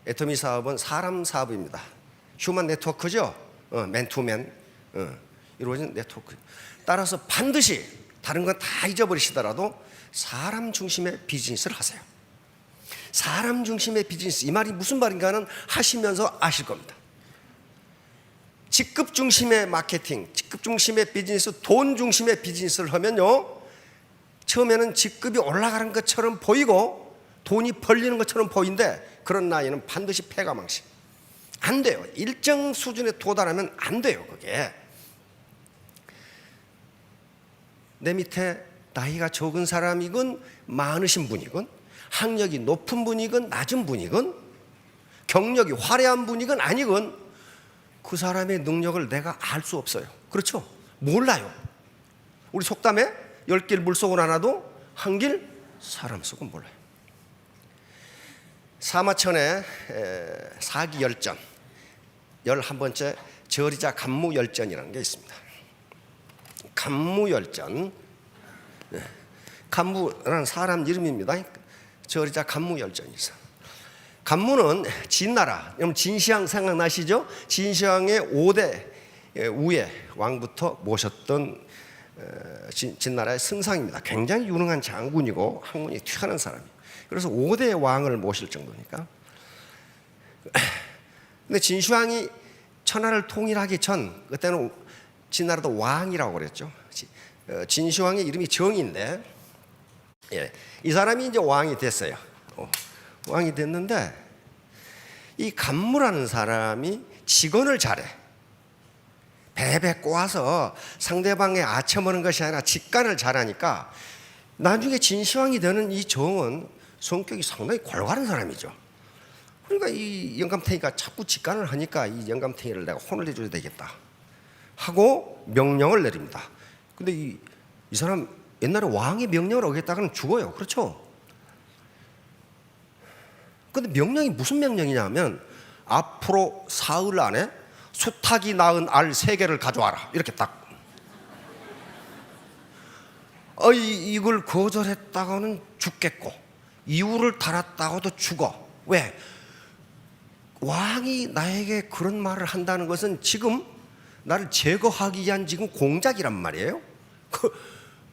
애터미 사업은 사람 사업입니다. 휴먼 네트워크죠. 맨투맨 이루어진 네트워크. 따라서 반드시 다른 건 다 잊어버리시더라도 사람 중심의 비즈니스를 하세요. 사람 중심의 비즈니스, 이 말이 무슨 말인가는 하시면서 아실 겁니다. 직급 중심의 마케팅, 직급 중심의 비즈니스, 돈 중심의 비즈니스를 하면요, 처음에는 직급이 올라가는 것처럼 보이고 돈이 벌리는 것처럼 보이는데 그런 나이는 반드시 패가망신. 안 돼요. 일정 수준에 도달하면 안 돼요. 그게 내 밑에 나이가 적은 사람이건 많으신 분이건 학력이 높은 분이건 낮은 분이건 경력이 화려한 분이건 아니건 그 사람의 능력을 내가 알 수 없어요. 그렇죠? 몰라요. 우리 속담에 10길 물속은 알아도 한 길 사람 속은 몰라요. 사마천의 사기열전 11번째 저리자 간무열전이라는 게 있습니다. 간무열전, 간무라는 사람 이름입니다. 저리자 간무열전이죠. 간무는 진나라, 여러분 진시황 생각나시죠? 진시황의 5대 우의 왕부터 모셨던 진나라의 승상입니다. 굉장히 유능한 장군이고 학문이 뛰어난 사람이에요. 그래서 5대 왕을 모실 정도니까. 근데 진시황이 천하를 통일하기 전, 그때는 진나라도 왕이라고 그랬죠. 진시황의 이름이 정인데, 이 사람이 이제 왕이 됐어요. 왕이 됐는데 이 간무라는 사람이 직언을 잘해. 배배 꼬아서 상대방의 아첨하는 것이 아니라 직관을 잘하니까 나중에 진시황이 되는 이 정은 성격이 상당히 골고루 사람이죠. 그러니까 이 영감탱이가 자꾸 직관을 하니까 이 영감탱이를 내가 혼을 내줘야 되겠다 하고 명령을 내립니다. 근데 이 사람 옛날에 왕의 명령을 어겼다가는 죽어요. 그렇죠? 근데 명령이 무슨 명령이냐면 앞으로 사흘 안에 수탉이 낳은 알 3개를 가져와라. 이렇게 딱. 이걸 거절했다가는 죽겠고 이유를 달았다고도 죽어. 왜? 왕이 나에게 그런 말을 한다는 것은 지금 나를 제거하기 위한 지금 공작이란 말이에요.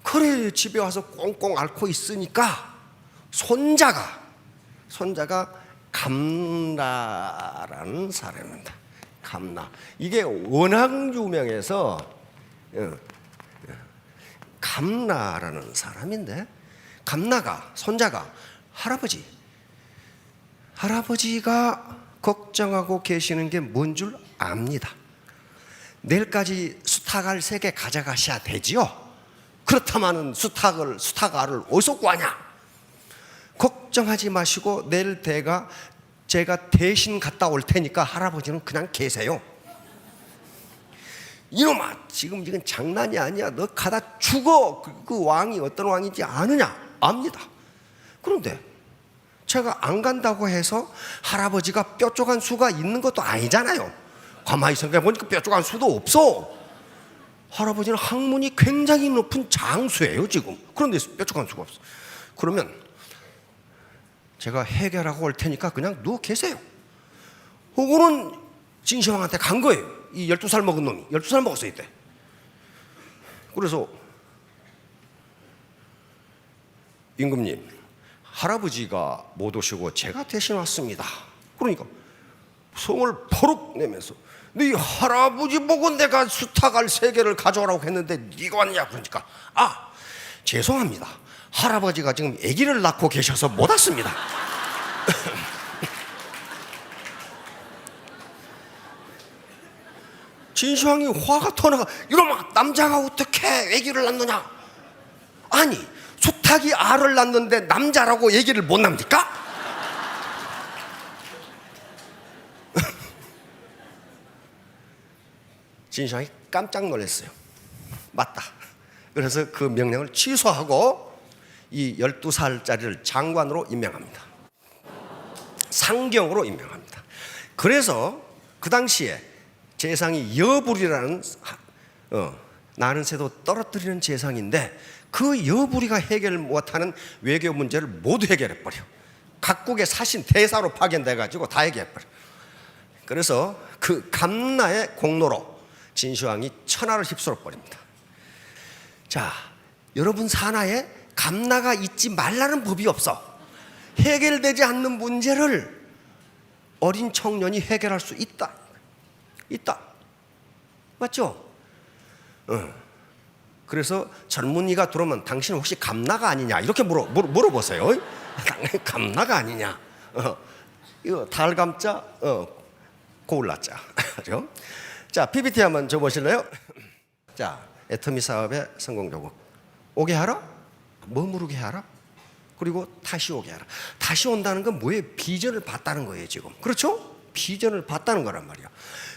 그래 집에 와서 꽁꽁 앓고 있으니까 손자가 감나라는 사람입니다. 감나. 이게 워낙 유명해서 감나라는 사람인데, 감나가 손자가 할아버지가 걱정하고 계시는 게 뭔 줄 압니다. 내일까지 수탉알 3개 가져가셔야 되지요. 그렇다면 수탉알을 어디서 구하냐? 걱정하지 마시고 내일 제가 대신 갔다 올 테니까 할아버지는 그냥 계세요. 이놈아, 지금 이건 장난이 아니야. 너 가다 죽어. 그 왕이 어떤 왕인지 아느냐? 압니다. 그런데 제가 안 간다고 해서 할아버지가 뾰족한 수가 있는 것도 아니잖아요. 가만히 생각해보니까 뾰족한 수도 없어. 할아버지는 학문이 굉장히 높은 장수예요 지금. 그런데 뾰족한 수가 없어. 그러면 제가 해결하고 올 테니까 그냥 누워 계세요. 그거는 진시황한테 간 거예요. 이 12살 먹은 놈이 12살 먹었어요 이때. 그래서 임금님, 할아버지가 못 오시고 제가 대신 왔습니다. 그러니까 성을 버럭 내면서 네 할아버지 보고 내가 수탉알 3개를 가져오라고 했는데 네가 왔냐? 그러니까 죄송합니다. 할아버지가 지금 아기를 낳고 계셔서 못 왔습니다. 진시황이 화가 터나가, 이놈아, 남자가 어떻게 아기를 낳느냐? 아니, 수탉이 알을 낳는데 남자라고 얘기를 못 납니까? 진시황이 깜짝 놀랐어요. 맞다. 그래서 그 명령을 취소하고 이 12살짜리를 장관으로 임명합니다. 상경으로 임명합니다. 그래서 그 당시에 재상이 여불이라는 나는 새도 떨어뜨리는 재상인데 그 여불이가 해결 못하는 외교 문제를 모두 해결해버려. 각국의 사신 대사로 파견돼 가지고 다 얘기해버려. 그래서 그 감나의 공로로 진시황이 천하를 휩쓸어 버립니다. 자, 여러분 산하에 감나가 있지 말라는 법이 없어. 해결되지 않는 문제를 어린 청년이 해결할 수 있다. 맞죠? 그래서 젊은이가 들어오면 당신은 혹시 감나가 아니냐 이렇게 물어보세요. 감나가 아니냐. 이거 달감자, 고울라자. 자, PPT 한번 줘보실래요? 자, 애터미 사업의 성공 요구. 오게 하라? 머무르게 하라? 그리고 다시 오게 하라. 다시 온다는 건 뭐예요? 비전을 봤다는 거예요, 지금. 그렇죠? 비전을 봤다는 거란 말이야.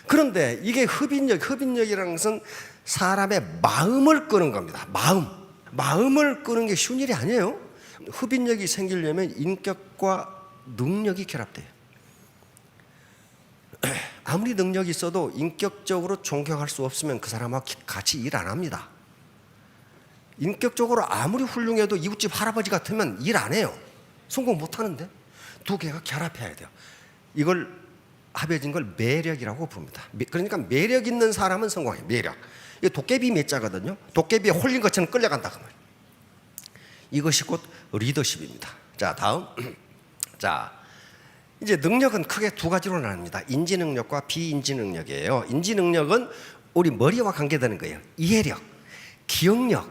그런데 이게 흡인력이라는 것은 사람의 마음을 끄는 겁니다. 마음을 끄는 게 쉬운 일이 아니에요. 흡인력이 생기려면 인격과 능력이 결합돼요. 아무리 능력이 있어도 인격적으로 존경할 수 없으면 그 사람하고 같이 일 안 합니다. 인격적으로 아무리 훌륭해도 이웃집 할아버지 같으면 일 안 해요. 성공 못 하는데. 두 개가 결합해야 돼요. 이걸 합해진 걸 매력이라고 부릅니다. 그러니까 매력 있는 사람은 성공해요. 매력. 이게 도깨비 몇 자거든요. 도깨비에 홀린 것처럼 끌려간다 그 말이에요. 이것이 곧 리더십입니다. 자, 다음. 자, 이제 능력은 크게 두 가지로 나뉩니다. 인지 능력과 비인지 능력이에요. 인지 능력은 우리 머리와 관계되는 거예요. 이해력, 기억력,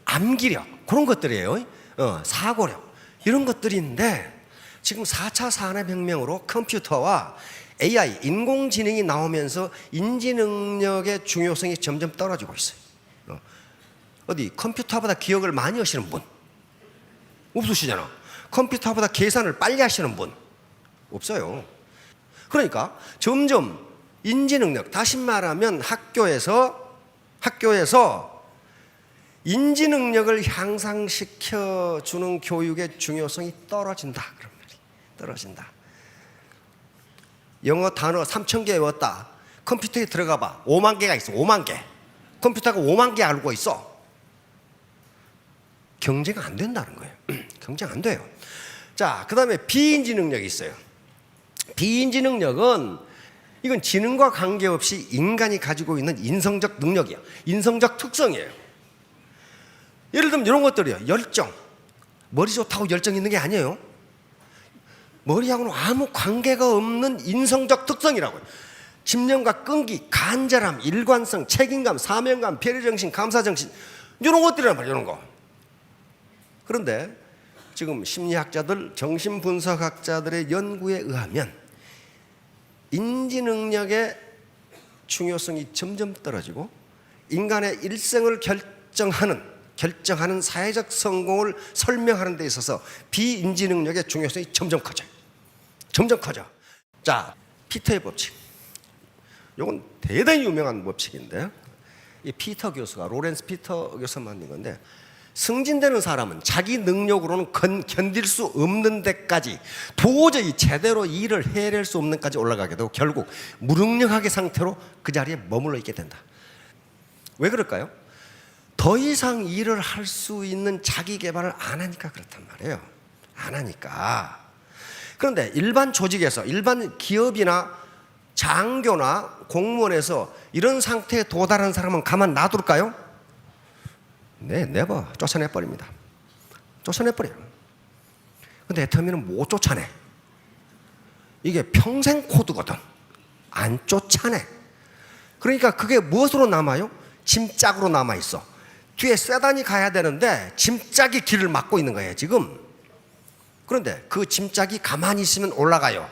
암기력 그런 것들이에요. 사고력 이런 것들인데 지금 4차 산업혁명으로 컴퓨터와 AI, 인공지능이 나오면서 인지 능력의 중요성이 점점 떨어지고 있어요. 어디 컴퓨터보다 기억을 많이 하시는 분 없으시잖아. 컴퓨터보다 계산을 빨리 하시는 분 없어요. 그러니까 점점 인지 능력, 다시 말하면 학교에서 인지 능력을 향상시켜 주는 교육의 중요성이 떨어진다. 그런 말이 떨어진다. 영어 단어 3,000개 외웠다. 컴퓨터에 들어가 봐. 5만 개가 있어. 5만 개. 컴퓨터가 5만 개 알고 있어. 경쟁 안 된다는 거예요. 경쟁 안 돼요. 자, 그 다음에 비인지 능력이 있어요. 비인지 능력은 이건 지능과 관계없이 인간이 가지고 있는 인성적 능력이야. 인성적 특성이에요. 예를 들면 이런 것들이요. 열정. 머리 좋다고 열정 있는 게 아니에요. 머리하고는 아무 관계가 없는 인성적 특성이라고요. 집념과 끈기, 간절함, 일관성, 책임감, 사명감, 배려정신, 감사정신 이런 것들이란 말이에요. 이런 거. 그런데 지금 심리학자들, 정신분석학자들의 연구에 의하면 인지능력의 중요성이 점점 떨어지고 인간의 일생을 결정하는 사회적 성공을 설명하는 데 있어서 비인지능력의 중요성이 점점 커져요. 점점 커져. 자, 피터의 법칙. 이건 대단히 유명한 법칙인데 이 피터 교수가 로렌스 피터 교수가 만든 건데 승진되는 사람은 자기 능력으로는 견딜 수 없는 데까지 도저히 제대로 일을 해낼 수 없는 데까지 올라가게 되고 결국 무능력하게 상태로 그 자리에 머물러 있게 된다. 왜 그럴까요? 더 이상 일을 할 수 있는 자기 개발을 안 하니까 그렇단 말이에요. 안 하니까. 그런데 일반 조직에서, 일반 기업이나 장교나 공무원에서 이런 상태에 도달한 사람은 가만 놔둘까요? 네, 네버 쫓아내버립니다. 쫓아내버려요. 근데 애터미는 못 쫓아내. 이게 평생 코드거든. 안 쫓아내. 그러니까 그게 무엇으로 남아요? 짐짝으로 남아있어. 뒤에 세단이 가야 되는데 짐짝이 길을 막고 있는 거예요 지금. 그런데 그 짐짝이 가만히 있으면 올라가요.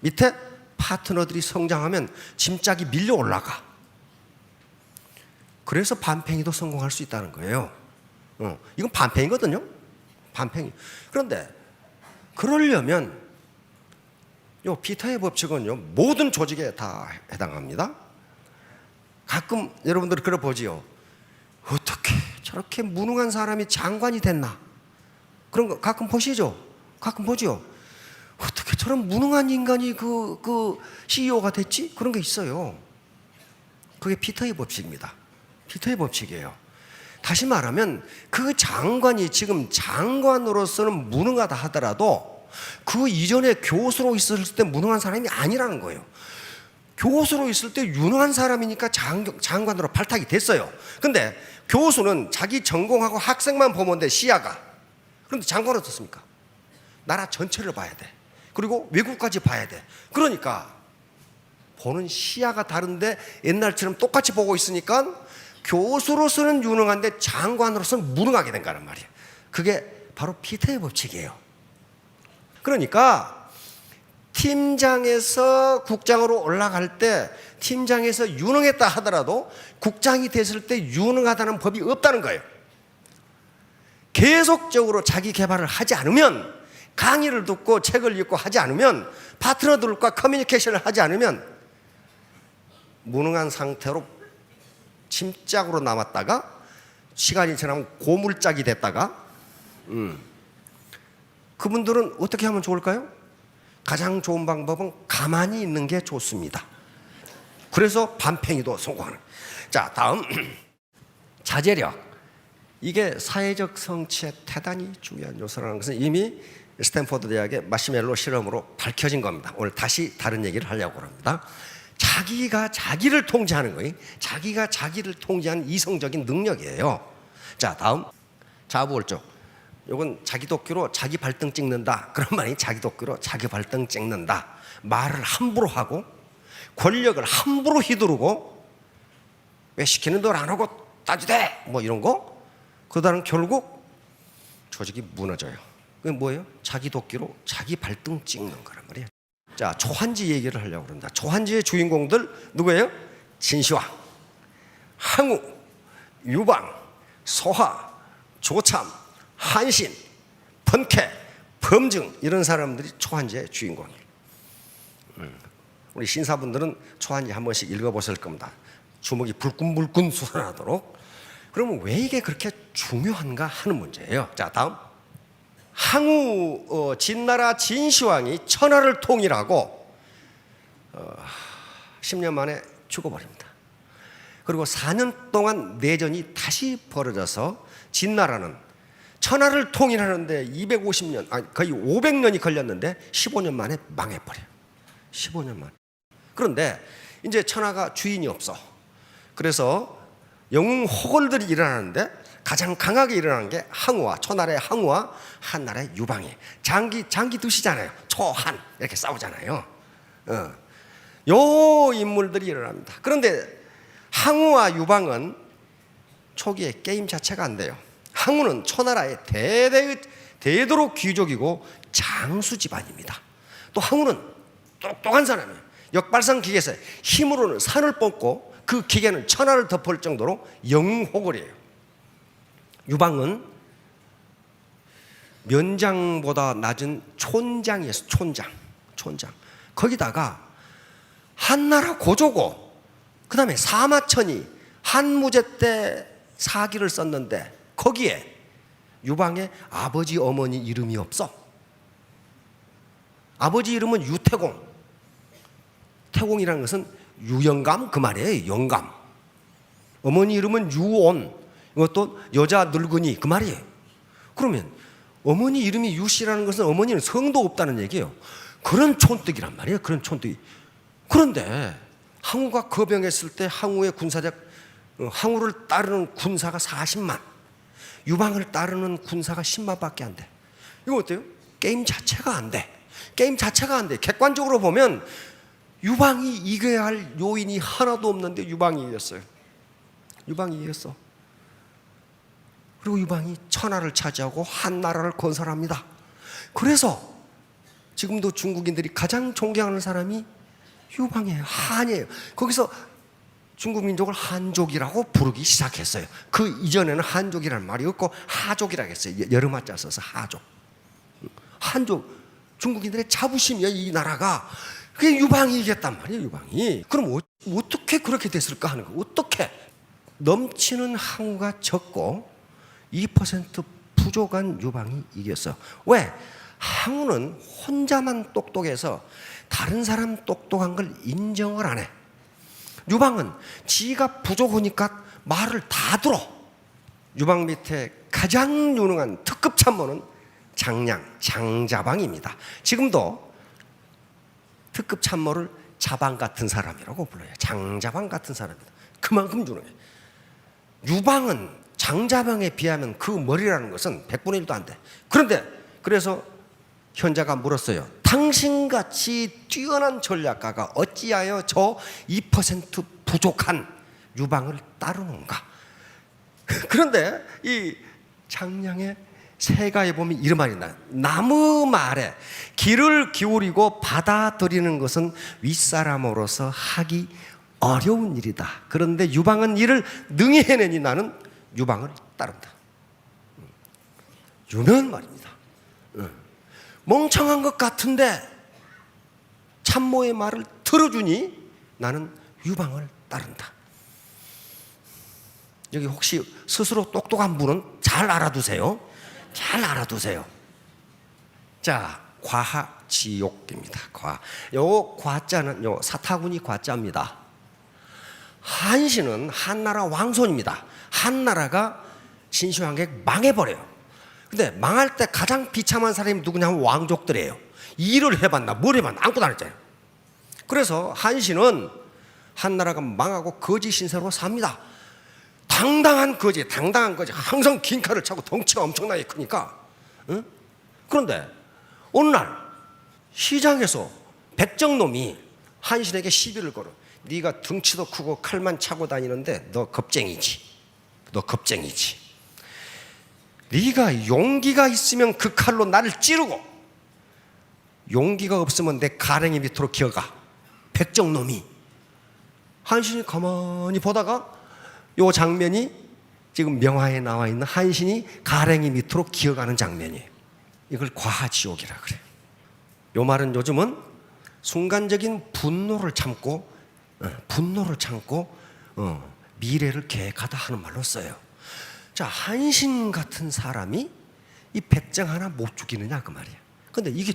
밑에 파트너들이 성장하면 짐짝이 밀려 올라가. 그래서 반팽이도 성공할 수 있다는 거예요. 이건 반팽이거든요. 반팽이. 그런데 그러려면 요 피터의 법칙은요 모든 조직에 다 해당합니다. 가끔 여러분들이 그래 보지요. 어떻게 저렇게 무능한 사람이 장관이 됐나? 그런 거 가끔 보시죠. 가끔 보죠. 어떻게 저런 무능한 인간이 그 CEO가 됐지? 그런 게 있어요. 그게 피터의 법칙입니다. 피터의 법칙이에요. 다시 말하면 그 장관이 지금 장관으로서는 무능하다 하더라도 그 이전에 교수로 있었을 때 무능한 사람이 아니라는 거예요. 교수로 있을 때 유능한 사람이니까 장관으로 발탁이 됐어요. 근데 교수는 자기 전공하고 학생만 보면 돼, 시야가. 그런데 장관은 어떻습니까? 나라 전체를 봐야 돼. 그리고 외국까지 봐야 돼. 그러니까 보는 시야가 다른데 옛날처럼 똑같이 보고 있으니까 교수로서는 유능한데 장관으로서는 무능하게 된 거란 말이에요. 그게 바로 피터의 법칙이에요. 그러니까 팀장에서 국장으로 올라갈 때 팀장에서 유능했다 하더라도 국장이 됐을 때 유능하다는 법이 없다는 거예요. 계속적으로 자기 개발을 하지 않으면, 강의를 듣고 책을 읽고 하지 않으면, 파트너들과 커뮤니케이션을 하지 않으면 무능한 상태로 침짝으로 남았다가 시간이 지나면 고물짝이 됐다가 그분들은 어떻게 하면 좋을까요? 가장 좋은 방법은 가만히 있는 게 좋습니다. 그래서 반팽이도 성공하는. 자, 다음 자제력. 이게 사회적 성취에 대단히 중요한 요소라는 것은 이미 스탠포드 대학의 마시멜로 실험으로 밝혀진 겁니다. 오늘 다시 다른 얘기를 하려고 합니다. 자기가 자기를 통제하는 거예요. 자기가 자기를 통제하는 이성적인 능력이에요. 자, 다음 자부월적. 이건 자기 도끼로 자기 발등 찍는다. 그런 말이 자기 도끼로 자기 발등 찍는다. 말을 함부로 하고 권력을 함부로 휘두르고 왜 시키는 대로 안 하고 따지대 뭐 이런 거. 그러다는 결국 조직이 무너져요. 그게 뭐예요? 자기 도끼로 자기 발등 찍는 거란 말이에요. 자, 초한지 얘기를 하려고 합니다. 초한지의 주인공들 누구예요? 진시황, 항우, 유방, 소하, 조참, 한신, 번쾌, 범증, 이런 사람들이 초한지의 주인공이에요. 우리 신사분들은 초한지 한 번씩 읽어보실 겁니다. 주먹이 불끈불끈 솟아나도록. 그러면 왜 이게 그렇게 중요한가 하는 문제예요. 자, 다음 항우 진나라 진시황이 천하를 통일하고 10년 만에 죽어버립니다. 그리고 4년 동안 내전이 다시 벌어져서 진나라는 천하를 통일하는데 250년, 거의 500년이 걸렸는데 15년 만에 망해버려요. 15년 만에. 그런데 이제 천하가 주인이 없어. 그래서 영웅 호걸들이 일어나는데 가장 강하게 일어나는 게 항우와, 초나라의 항우와 한나라의 유방이. 장기 두시잖아요. 초한 이렇게 싸우잖아요. 요 인물들이 일어납니다. 그런데 항우와 유방은 초기에 게임 자체가 안 돼요. 항우는 초나라의 대대로 귀족이고 장수 집안입니다. 또 항우는 똑똑한 사람이에요. 역발상 기계에서 힘으로는 산을 뻗고 그 기계는 천하를 덮을 정도로 영웅호걸이에요. 유방은 면장보다 낮은 촌장이었어요. 촌장. 거기다가 한나라 고조고, 그 다음에 사마천이 한무제 때 사기를 썼는데 거기에 유방의 아버지 어머니 이름이 없어. 아버지 이름은 유태공. 태공이라는 것은 유영감 그 말이에요. 영감. 어머니 이름은 유온. 이것도 여자 늙은이 그 말이에요. 그러면 어머니 이름이 유씨라는 것은 어머니는 성도 없다는 얘기예요. 그런 촌뜨기란 말이에요. 그런 촌뜨기. 그런데 항우가 거병했을 때 항우를 따르는 군사가 40만, 유방을 따르는 군사가 10만밖에 안 돼. 이거 어때요? 게임 자체가 안 돼. 객관적으로 보면 유방이 이겨야 할 요인이 하나도 없는데 유방이 이겼어요. 그리고 유방이 천하를 차지하고 한나라를 건설합니다. 그래서 지금도 중국인들이 가장 존경하는 사람이 유방이에요. 한이에요. 거기서 중국 민족을 한족이라고 부르기 시작했어요. 그 이전에는 한족이라는 말이 없고 하족이라고 했어요. 여름한자 써서 한족. 중국인들의 자부심이야, 이 나라가. 그게 유방이 이겼단 말이에요. 유방이. 그럼 어떻게 그렇게 됐을까 하는 거. 어떻게 넘치는 항우가 적고 2% 부족한 유방이 이겼어. 왜? 항우는 혼자만 똑똑해서 다른 사람 똑똑한 걸 인정을 안 해. 유방은 지가 부족하니까 말을 다 들어. 유방 밑에 가장 유능한 특급 참모는 장량, 장자방입니다. 지금도 특급 참모를 자방 같은 사람이라고 불러요. 장자방 같은 사람이다. 그만큼 주는 거예요. 유방은 장자방에 비하면 그 머리라는 것은 100분의 1도 안 돼. 그런데 그래서 현자가 물었어요. 당신같이 뛰어난 전략가가 어찌하여 저 2% 부족한 유방을 따르는가? 그런데 이 장량의 세가에 보면 이런 말이 나요. 나무 말에 귀를 기울이고 받아들이는 것은 윗사람으로서 하기 어려운 일이다. 그런데 유방은 이를 능히 해내니 나는 유방을 따른다. 유명한 말입니다. 멍청한 것 같은데 참모의 말을 들어주니 나는 유방을 따른다. 여기 혹시 스스로 똑똑한 분은 잘 알아두세요. 잘 알아두세요. 자, 과하지옥입니다. 요 과자는 요 사타구니 과자입니다. 한신은 한나라 왕손입니다. 한나라가 진시황객 망해버려요. 근데 망할 때 가장 비참한 사람이 누구냐면 왕족들이에요. 일을 해봤나 뭘 해봤나 아무것도 안 했잖아요. 그래서 한신은 한나라가 망하고 거지 신세로 삽니다. 당당한 거지. 항상 긴 칼을 차고 덩치가 엄청나게 크니까. 응? 그런데 어느 날 시장에서 백정놈이 한신에게 시비를 걸어. 네가 덩치도 크고 칼만 차고 다니는데 너 겁쟁이지. 네가 용기가 있으면 그 칼로 나를 찌르고 용기가 없으면 내 가랭이 밑으로 기어가. 백정놈이. 한신이 가만히 보다가 요 장면이 지금 명화에 나와 있는 한신이 가랭이 밑으로 기어가는 장면이에요. 이걸 과하지옥이라 그래요. 요 말은 요즘은 순간적인 분노를 참고 미래를 계획하다 하는 말로 써요. 자, 한신 같은 사람이 이 백정 하나 못 죽이느냐 그 말이야. 근데 이게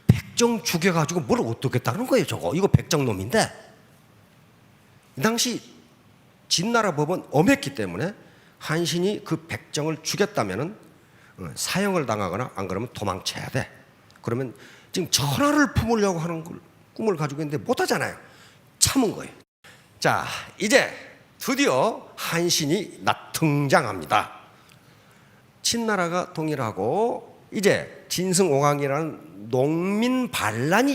백정 죽여가지고 뭘 어떻겠다는 거예요. 저거 이거 백정놈인데 이 당시 진나라 법은 엄했기 때문에 한신이 그 백정을 죽였다면은 사형을 당하거나 안 그러면 도망쳐야 돼. 그러면 지금 전하를 품으려고 하는 걸 꿈을 가지고 있는데 못하잖아요. 참은 거예요. 자, 이제 드디어 한신이 등장합니다. 친나라가 통일하고 이제 진승오강이라는 농민 반란이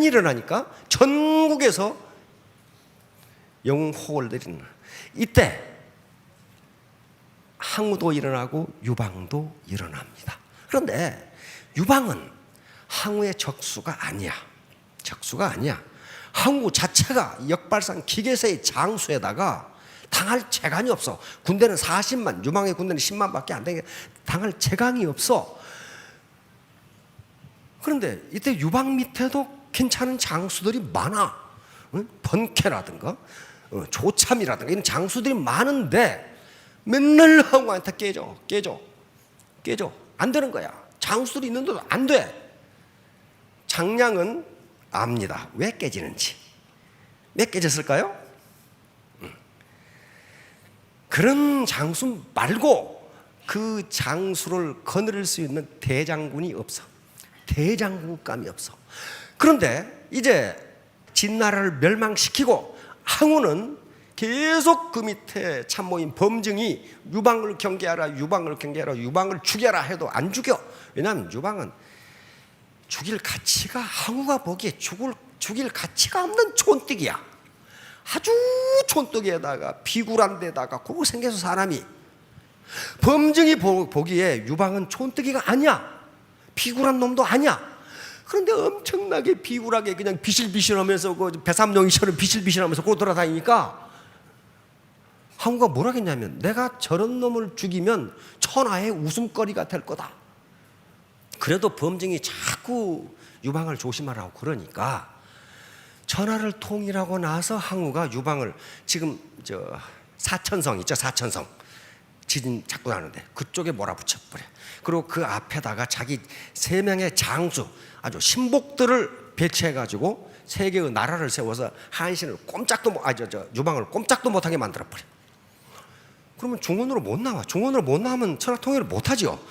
일어나니까 전국에서 영웅호를 내리는 이때 항우도 일어나고 유방도 일어납니다. 그런데 유방은 항우의 적수가 아니야. 항우 자체가 역발상 기계세의 장수에다가 당할 재간이 없어. 군대는 40만, 유방의 군대는 10만밖에 안 되게 당할 재간이 없어. 그런데 이때 유방 밑에도 괜찮은 장수들이 많아. 번케라든가 조참이라든가 이런 장수들이 많은데 맨날 항우한테 깨져 안 되는 거야. 장수들이 있는데도 안 돼. 장량은 압니다. 왜 깨지는지. 왜 깨졌을까요? 그런 장수 말고 그 장수를 거느릴 수 있는 대장군이 없어. 대장군감이 없어. 그런데 이제 진나라를 멸망시키고 항우는 계속 그 밑에 참모인 범증이 유방을 경계하라, 유방을 죽여라 해도 안 죽여. 왜냐하면 유방은 죽일 가치가, 항우가 보기에 죽일 가치가 없는 촌뜨기야. 아주 촌뜨기에다가 비굴한 데다가 그거 생겨서 사람이. 범증이 보기에 유방은 촌뜨기가 아니야. 비굴한 놈도 아니야. 그런데 엄청나게 비굴하게 그냥 비실비실하면서 그 배삼룡이처럼 비실비실하면서 그러고 돌아다니니까 항우가 뭐라 했냐면 내가 저런 놈을 죽이면 천하의 웃음거리가 될 거다. 그래도 범증이 자꾸 유방을 조심하라고 그러니까 천하를 통일하고 나서 항우가 유방을 지금 저 사천성 있죠. 사천성 지진 자꾸 나는데 그쪽에 몰아붙여 버려. 그리고 그 앞에다가 자기 3명의 장수 아주 신복들을 배치해가지고 세 개의 나라를 세워서 한신을 유방을 꼼짝도 못하게 만들어 버려. 그러면 중원으로 못 나와. 중원으로 못 나오면 천하 통일을 못 하죠.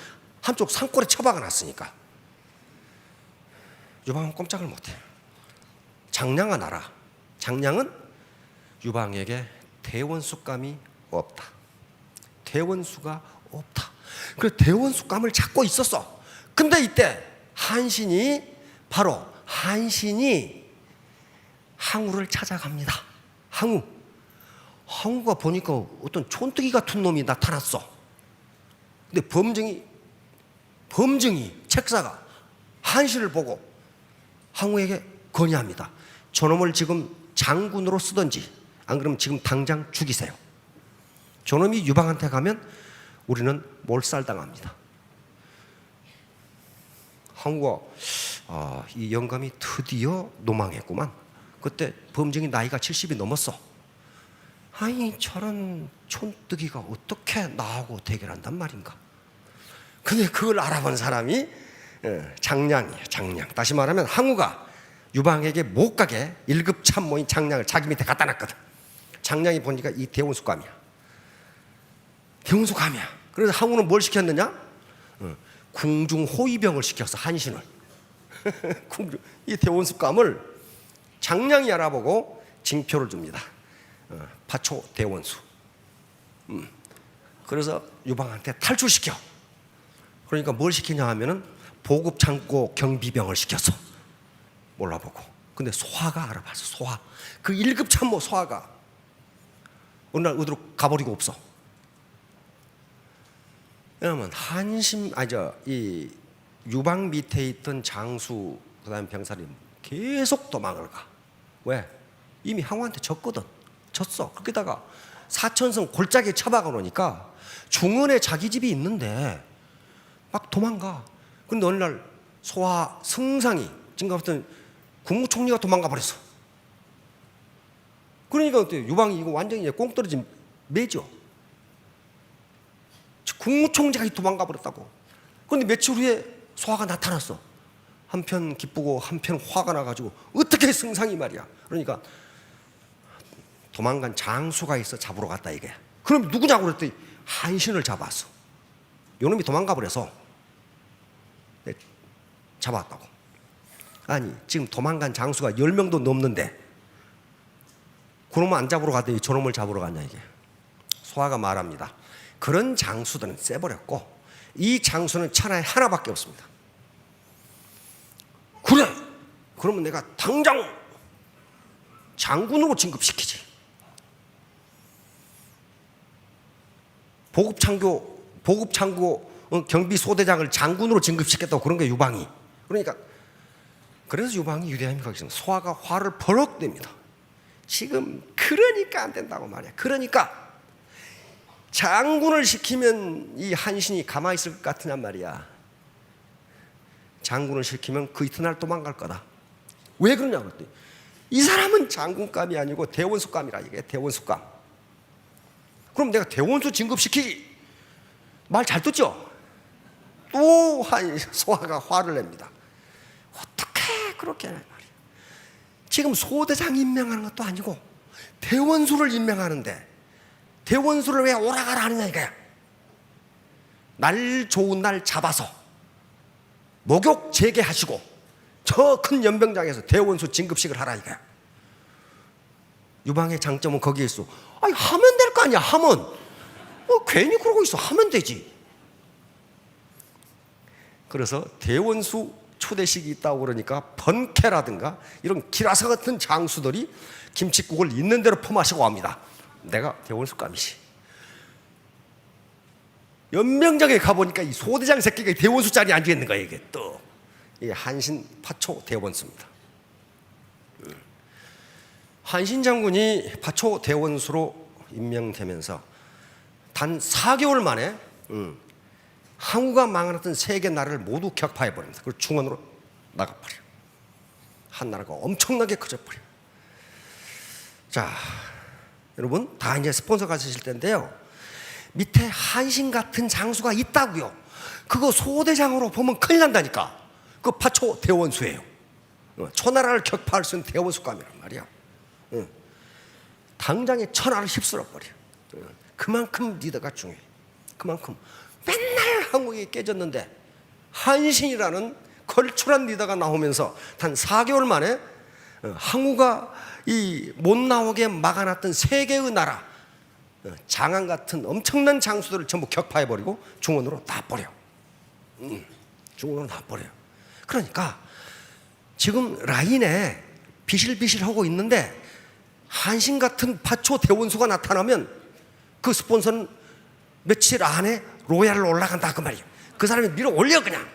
한쪽 산골에 처박아 놨으니까 유방은 꼼짝을 못해요. 장량아 나라. 장량은 유방에게 대원수감이 없다. 대원수가 없다. 그래서 대원수감을 찾고 있었어. 근데 이때 바로 한신이 항우를 찾아갑니다. 항우가 보니까 어떤 촌뜨기 같은 놈이 나타났어. 근데 범증이 책사가 한신을 보고 항우에게 건의합니다. 저놈을 지금 장군으로 쓰든지 안 그러면 지금 당장 죽이세요. 저놈이 유방한테 가면 우리는 몰살당합니다. 항우가 이 영감이 드디어 노망했구만. 그때 범증이 나이가 70이 넘었어. 아니 저런 촌뜨기가 어떻게 나하고 대결한단 말인가. 근데 그걸 알아본 사람이 장량이에요. 장량. 다시 말하면 항우가 유방에게 못 가게 1급 참모인 장량을 자기 밑에 갖다 놨거든. 장량이 보니까 이 대원수감이야. 그래서 항우는 뭘 시켰느냐? 궁중호위병을 시켰어. 한신을. 이 대원수감을 장량이 알아보고 징표를 줍니다. 파초 대원수. 그래서 유방한테 탈출시켜. 그러니까 뭘 시키냐 하면은 보급창고 경비병을 시켰어. 몰라보고. 근데 소화가 알아봤어. 소화. 그 1급 참모 소화가 어느 날 어디로 가버리고 없어. 왜냐면 이 유방 밑에 있던 장수 그다음 병사들이 계속 도망을 가. 왜? 이미 항우한테 졌어. 거기다가 사천성 골짜기에 처박아 놓으니까 중원에 자기 집이 있는데 막 도망가. 근데 어느 날 소하 승상이 지금 같은 국무총리가 도망가 버렸어. 그러니까 어때? 유방이 이거 완전히 꽁 떨어진 매죠. 국무총리가 도망가 버렸다고. 그런데 며칠 후에 소하가 나타났어. 한편 기쁘고 한편 화가 나가지고 어떻게 승상이 말이야. 그러니까 도망간 장수가 있어 잡으러 갔다 이게. 그럼 누구냐고 그랬더니 한신을 잡았어. 요놈이 도망가 버려서 잡았다고. 아니 지금 도망간 장수가 10명도 넘는데 그놈을 안 잡으러 갔더니 저놈을 잡으러 갔냐 이게. 소하가 말합니다. 그런 장수들은 쎄버렸고 이 장수는 천하에 하나밖에 없습니다. 그래 그러면 내가 당장 장군으로 진급시키지. 보급창고 경비소대장을 장군으로 진급시켰다고 그런 게 유방이. 그러니까 그래서 유방이 유대합니까? 소하가 화를 버럭 냅니다. 지금 그러니까 안 된다고 말이야. 그러니까 장군을 시키면 이 한신이 가만히 있을 것 같으냔 말이야. 장군을 시키면 그 이튿날 도망갈 거다. 왜 그러냐고 그랬더니 이 사람은 장군감이 아니고 대원수감이라 이게. 대원수감. 그럼 내가 대원수 진급시키지. 말 잘 듣죠? 또 소하가 화를 냅니다. 어떻게 그렇게 하냐 말이야. 지금 소대장 임명하는 것도 아니고 대원수를 임명하는데 대원수를 왜 오라가라 하느냐 이거야. 날 좋은 날 잡아서 목욕 재개하시고 저 큰 연병장에서 대원수 진급식을 하라 이거야. 유방의 장점은 거기에 있어. 아니 하면 될 거 아니야. 하면 괜히 그러고 있어. 하면 되지. 그래서 대원수 초대식이 있다고 그러니까 번케라든가 이런 기라사 같은 장수들이 김칫국을 있는 대로 퍼마시고 합니다. 내가 대원수감이시. 연명장에 가보니까 이 소대장 새끼가 대원수 자리에 앉아 있는 거야. 이게 또 이 한신 파초 대원수입니다. 한신 장군이 파초 대원수로 임명되면서 단 4개월 만에 항우가 망하던 세계 나라를 모두 격파해 버립니다. 그리고 중원으로 나가버려. 한 나라가 엄청나게 커져버려. 자, 여러분 다 이제 스폰서 가실 텐데요. 밑에 한신 같은 장수가 있다고요. 그거 소대장으로 보면 큰일 난다니까. 그 파초 대원수예요. 초나라를 격파할 수 있는 대원수감이란 말이야. 당장에 천하를 휩쓸어 버려. 그만큼 리더가 중요해. 그만큼 맨날 한국이 깨졌는데 한신이라는 걸출한 리더가 나오면서 단 4개월 만에 항우가 이 못 나오게 막아놨던 세 개의 나라, 장안 같은 엄청난 장수들을 전부 격파해버리고 중원으로 다 버려. 중원으로 다 버려요. 그러니까 지금 라인에 비실비실하고 있는데 한신 같은 파초 대원수가 나타나면 그 스폰서는 며칠 안에 로얄로 올라간다 그 말이에요. 그 사람이 밀어 올려 그냥.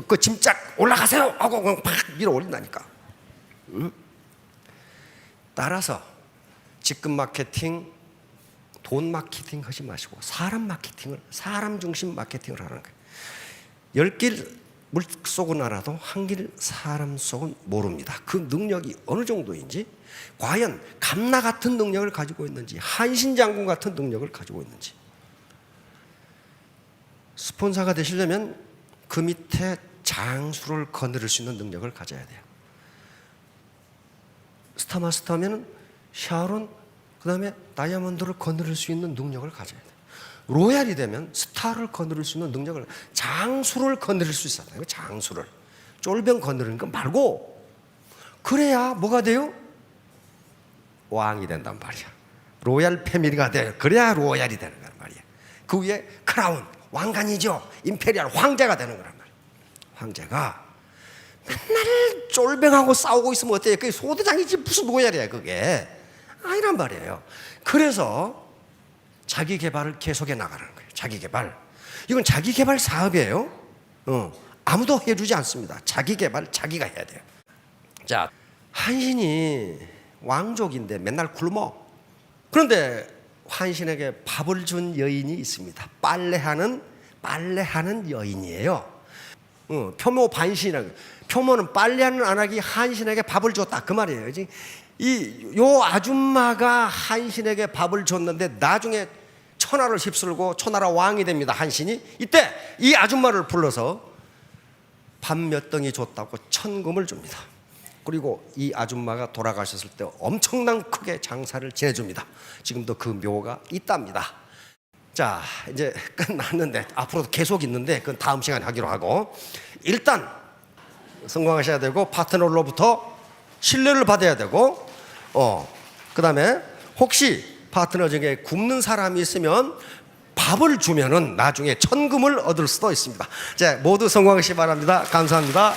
그 짐짝 올라가세요 하고 그냥 팍 밀어 올린다니까. 따라서 직급 마케팅, 돈 마케팅 하지 마시고 사람 마케팅을, 사람 중심 마케팅을 하는 거예요. 10길 물속은 알아도 한 길 사람 속은 모릅니다. 그 능력이 어느 정도인지, 과연 감나 같은 능력을 가지고 있는지, 한신장군 같은 능력을 가지고 있는지. 스폰서가 되시려면 그 밑에 장수를 거느릴 수 있는 능력을 가져야 돼요. 스타마스터면 샤론, 그 다음에 다이아몬드를 거느릴 수 있는 능력을 가져야 돼요. 로얄이 되면 스타를 거느릴 수 있는 능력을, 장수를 거느릴 수 있어야 돼요. 장수를. 쫄병 거느리는 거 말고. 그래야 뭐가 돼요? 왕이 된단 말이야. 로얄 패밀리가 돼요. 그래야 로얄이 되는 거란 말이야. 그 위에 크라운, 왕관이죠. 임페리얼, 황제가 되는 거란 말이야. 황제가 맨날 쫄병하고 싸우고 있으면 어때요? 그게 소대장이지 무슨 로얄이야 그게. 아니란 말이에요. 그래서 자기 개발을 계속해 나가는 거예요. 자기 개발. 이건 자기 개발 사업이에요. 아무도 해주지 않습니다. 자기 개발 자기가 해야 돼요. 자, 한신이 왕족인데 맨날 굶어. 그런데 한신에게 밥을 준 여인이 있습니다. 빨래하는 여인이에요. 표모 반신이라고. 표모는 빨래하는 안하기 한신에게 밥을 줬다 그 말이에요. 요 아줌마가 한신에게 밥을 줬는데 나중에 천하를 휩쓸고 천하라 왕이 됩니다. 한신이. 이때 이 아줌마를 불러서 밥 몇 덩이 줬다고 천금을 줍니다. 그리고 이 아줌마가 돌아가셨을 때 엄청난 크게 장사를 지내줍니다. 지금도 그 묘가 있답니다. 자, 이제 끝났는데 앞으로도 계속 있는데 그건 다음 시간에 하기로 하고, 일단 성공하셔야 되고 파트너로부터 신뢰를 받아야 되고, 그 다음에 혹시 파트너 중에 굶는 사람이 있으면 밥을 주면은 나중에 천금을 얻을 수도 있습니다. 자, 모두 성공하시기 바랍니다. 감사합니다.